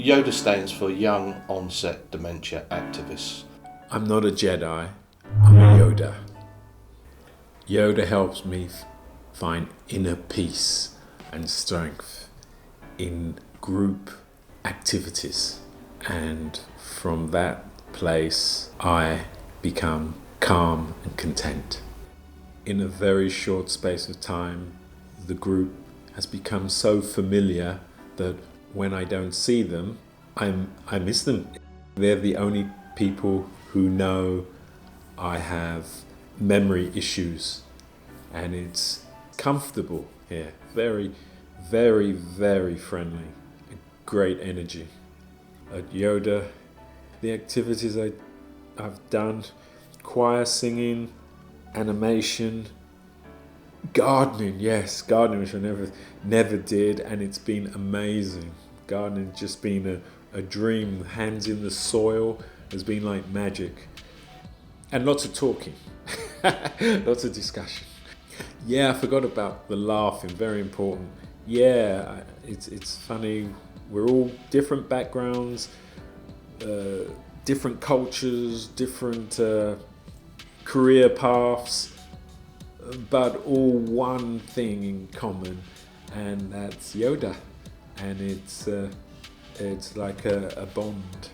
Yoda stands for Young Onset Dementia Activists. I'm not a Jedi, I'm a Yoda. Yoda helps me find inner peace and strength in group activities. And from that place, I become calm and content. In a very short space of time, the group has become so familiar that when I don't see them, I miss them. They're the only people who know I have memory issues, and it's comfortable here. Very, very, very friendly. Great energy. At Yoda, the activities I've done, choir singing, animation, gardening, yes, gardening, which I never did, and it's been amazing. Gardening just been a dream. Hands in the soil has been like magic. And lots of talking, lots of discussion. Yeah, I forgot about the laughing, very important. Yeah, it's funny, we're all different backgrounds, different cultures, different career paths, but all one thing in common, and that's Yoda. And it's like a bond.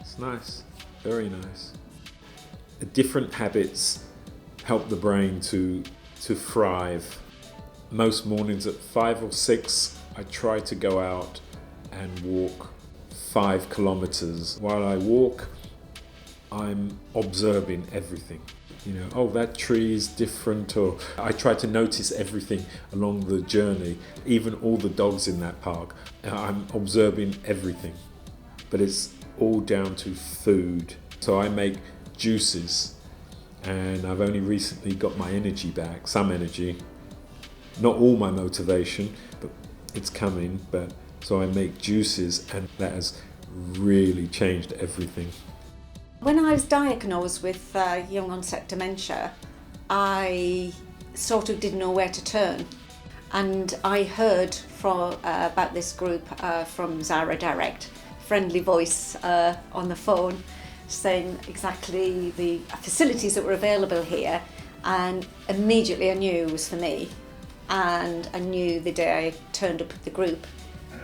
It's nice, very nice. Different habits help the brain to thrive. Most mornings at 5 or 6, I try to go out and walk 5 kilometers. While I walk, I'm observing everything. You know, oh, that tree is different, or I try to notice everything along the journey, even all the dogs in that park. I'm observing everything, but it's all down to food. So I make juices, and I've only recently got my energy back, some energy, not all my motivation, but it's coming. But so I make juices, and that has really changed everything. When I was diagnosed with young onset dementia, I sort of didn't know where to turn. And I heard about this group from Zara Direct, friendly voice on the phone, saying exactly the facilities that were available here. And immediately I knew it was for me. And I knew the day I turned up at the group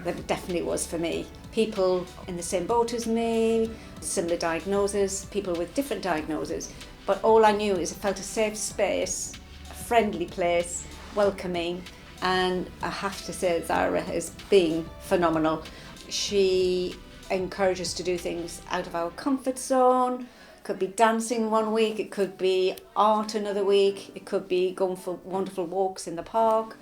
that it definitely was for me. People in the same boat as me, similar diagnoses, people with different diagnoses, but all I knew is it felt a safe space, a friendly place, welcoming, and I have to say Zara has been phenomenal. She encourages us to do things out of our comfort zone. It could be dancing one week, it could be art another week, it could be going for wonderful walks in the park.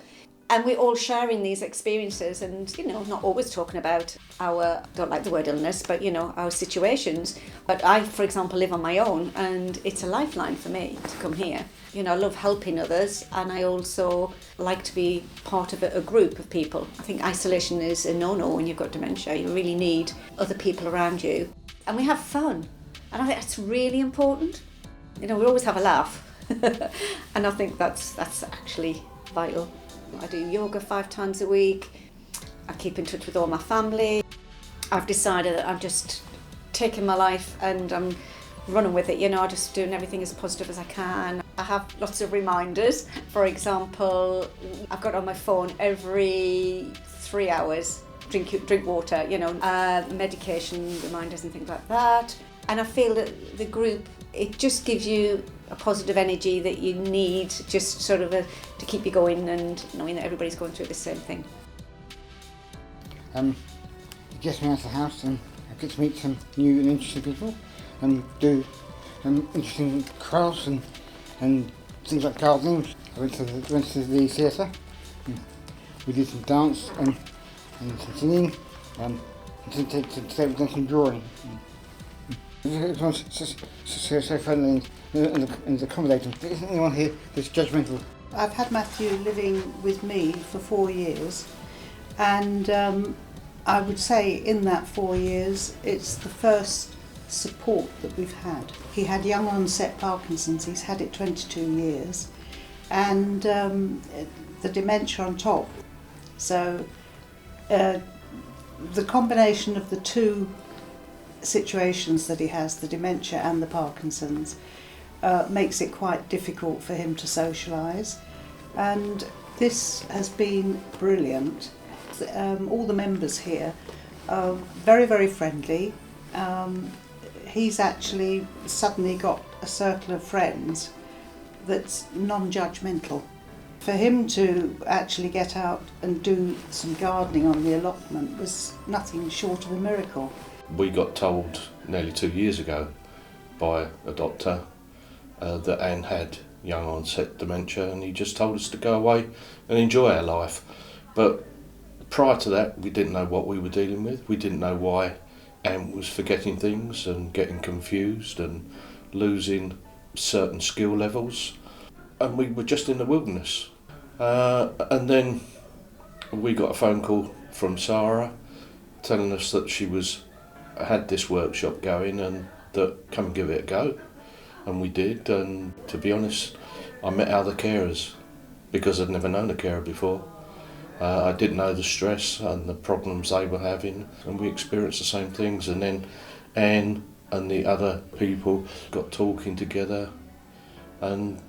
And we're all sharing these experiences and, you know, not always talking about our, don't like the word illness, but, you know, our situations. But I, for example, live on my own, and it's a lifeline for me to come here. You know, I love helping others, and I also like to be part of a group of people. I think isolation is a no-no when you've got dementia. You really need other people around you. And we have fun. And I think that's really important. You know, we always have a laugh. And I think that's actually vital. I do yoga 5 times a week. I keep in touch with all my family. I've decided that I'm just taking my life and I'm running with it, you know, just doing everything as positive as I can. I have lots of reminders. For example, I've got on my phone every 3 hours, drink water, you know, medication reminders and things like that. And I feel that the group, it just gives you a positive energy that you need, just sort of to keep you going and knowing that everybody's going through the same thing. It gets me out of the house and I get to meet some new and interesting people and do interesting crafts and things like gardening. I went to the theatre. We did some dance and some singing. Today we've done some drawing. Everyone's so friendly and accommodating. There isn't anyone here that's judgmental. I've had Matthew living with me for 4 years, and I would say in that 4 years it's the first support that we've had. He had young onset Parkinson's, he's had it 22 years, and the dementia on top. So the combination of the two situations that he has, the dementia and the Parkinson's, makes it quite difficult for him to socialise. And this has been brilliant. All the members here are very, very friendly. He's actually suddenly got a circle of friends that's non-judgmental. For him to actually get out and do some gardening on the allotment was nothing short of a miracle. We got told nearly 2 years ago by a doctor that Anne had young onset dementia, and he just told us to go away and enjoy our life. But prior to that, we didn't know what we were dealing with. We didn't know why Anne was forgetting things and getting confused and losing certain skill levels. And we were just in the wilderness. And then we got a phone call from Sarah telling us that she had this workshop going and that come and give it a go. And we did, and to be honest, I met other carers because I'd never known a carer before. I didn't know the stress and the problems they were having, and we experienced the same things. And then Anne and the other people got talking together, and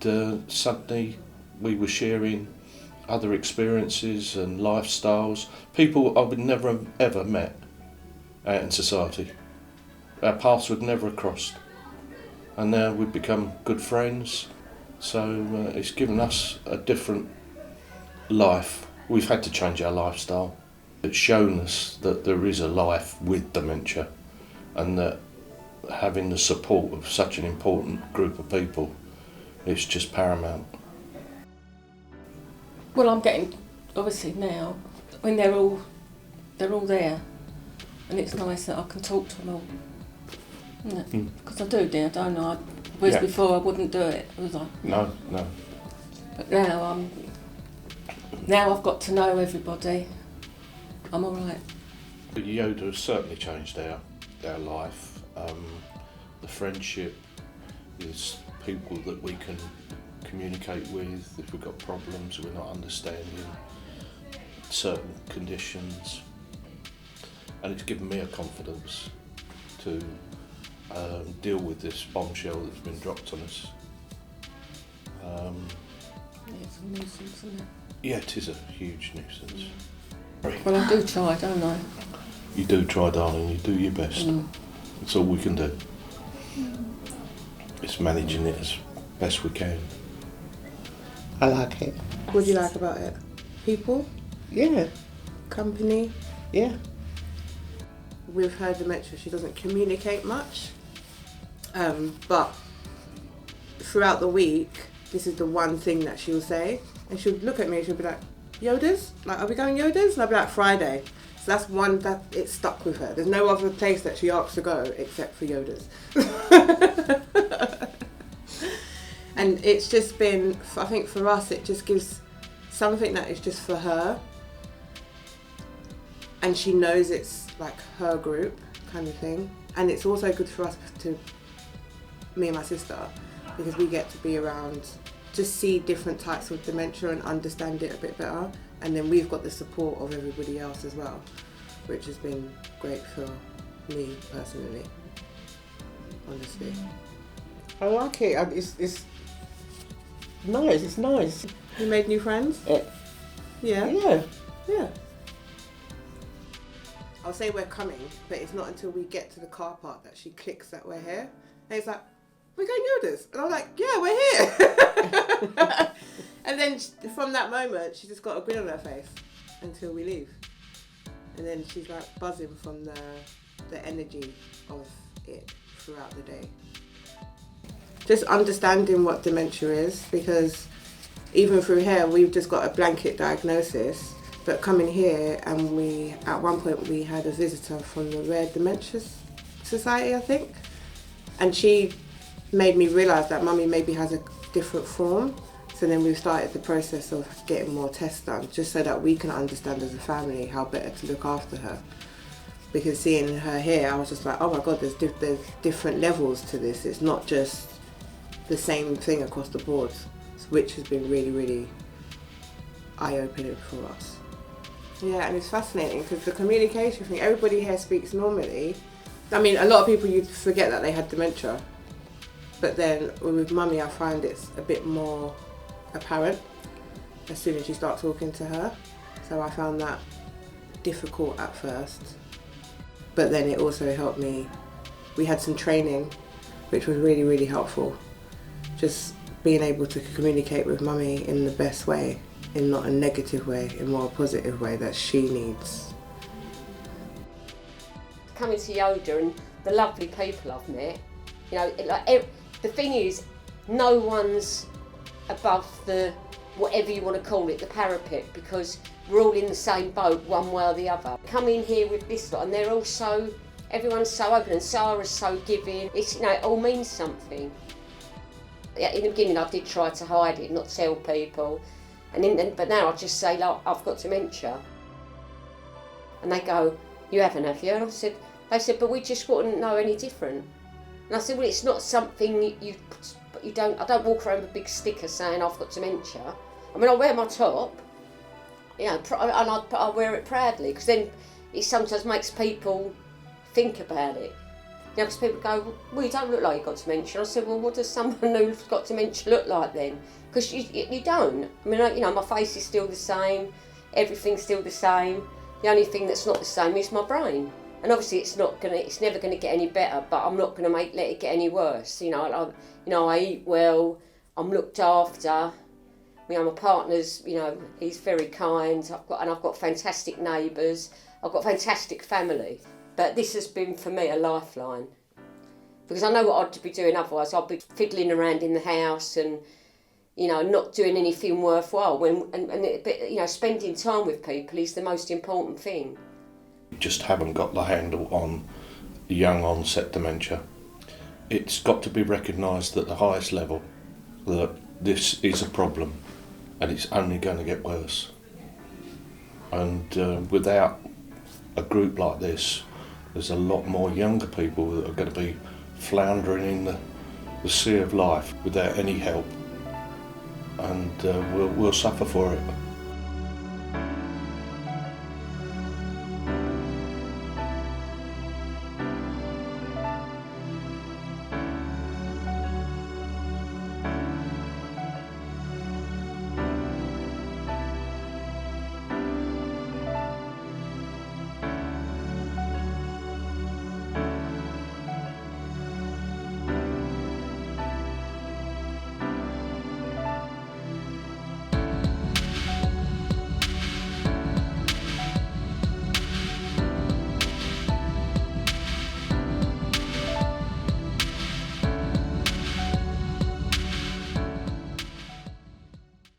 suddenly we were sharing other experiences and lifestyles, people I would never have ever met out in society. Our paths would never have crossed, and now we've become good friends. So it's given us a different life. We've had to change our lifestyle. It's shown us that there is a life with dementia, and that having the support of such an important group of people, it's just paramount. Well, I'm getting, obviously now, when they're all there, and it's nice that I can talk to them all. Because I do, dear, don't I? Whereas before I wouldn't do it, was I? No. But now I've got to know everybody. I'm all right. Yoda has certainly changed our life. The friendship is people that we can communicate with if we've got problems, we're not understanding certain conditions. And it's given me a confidence to deal with this bombshell that's been dropped on us. It's a nuisance, isn't it? Yeah, it is a huge nuisance. Well, I do try, don't I? You do try, darling, you do your best. That's all we can do. It's managing it as best we can. I like it. What do you like about it? People? Yeah, Company? yeah. With her dementia, she doesn't communicate much. But throughout the week, this is the one thing that she'll say. And she'll look at me and she'll be like, Yoda's? Like, are we going Yoda's? And I'll be like, Friday. So that's one that it stuck with her. There's no other place that she asks to go except for Yoda's. And it's just been, I think for us, it just gives something that is just for her. And she knows it's like her group kind of thing. And it's also good for us, to me and my sister, because we get to be around, just see different types of dementia and understand it a bit better. And then we've got the support of everybody else as well, which has been great for me personally, honestly. I like it. It's nice. It's nice. You made new friends? Yeah. Yeah. I'll say we're coming, but it's not until we get to the car park that she clicks that we're here. And it's like, we're going Yoda's. And I'm like, yeah, we're here. And then from that moment, she just got a grin on her face until we leave. And then she's like buzzing from the energy of it throughout the day. Just understanding what dementia is, because even through here, we've just got a blanket diagnosis. But coming here, and at one point we had a visitor from the Rare Dementia Society, I think. And she made me realise that Mummy maybe has a different form. So then we've started the process of getting more tests done, just so that we can understand as a family how better to look after her. Because seeing her here, I was just like, oh my God, there's different levels to this. It's not just the same thing across the board, which has been really, really eye-opening for us. Yeah, and it's fascinating because the communication thing, everybody here speaks normally. I mean, a lot of people, you'd forget that they had dementia. But then with Mummy, I find it's a bit more apparent as soon as you start talking to her. So I found that difficult at first. But then it also helped me. We had some training, which was really, really helpful. Just being able to communicate with Mummy in the best way, in not a negative way, in more a positive way that she needs. Coming to Yoda and the lovely people I've met, you know, the thing is, no one's above the, whatever you want to call it, the parapet, because we're all in the same boat, one way or the other. Come in here with this lot, and they're all so, everyone's so open, and Sarah's so giving. It's, you know, it all means something. Yeah, in the beginning, I did try to hide it, not tell people, but now I just say, like, I've got dementia, and they go, "You haven't, have you?" And they said, "But we just wouldn't know any different." And I said, "Well, it's not something you don't. I don't walk around with a big sticker saying I've got dementia. I mean, I wear my top, you know, and I wear it proudly, because then it sometimes makes people think about it. You know, because people go, well, you don't look like you've got dementia. And I said, well, what does someone who's got dementia look like then? Because you don't. I mean, you know, my face is still the same, everything's still the same. The only thing that's not the same is my brain. And obviously, it's never gonna get any better. But I'm not gonna let it get any worse. You know, I eat well. I'm looked after. You know, my partner's, you know, he's very kind. I've got fantastic neighbours. I've got fantastic family. But this has been for me a lifeline, because I know what I'd be doing otherwise. I'd be fiddling around in the house and, you know, not doing anything worthwhile. You know, spending time with people is the most important thing. Just haven't got the handle on young onset dementia. It's got to be recognised at the highest level that this is a problem and it's only going to get worse. And without a group like this, there's a lot more younger people that are going to be floundering in the sea of life without any help, and we'll suffer for it.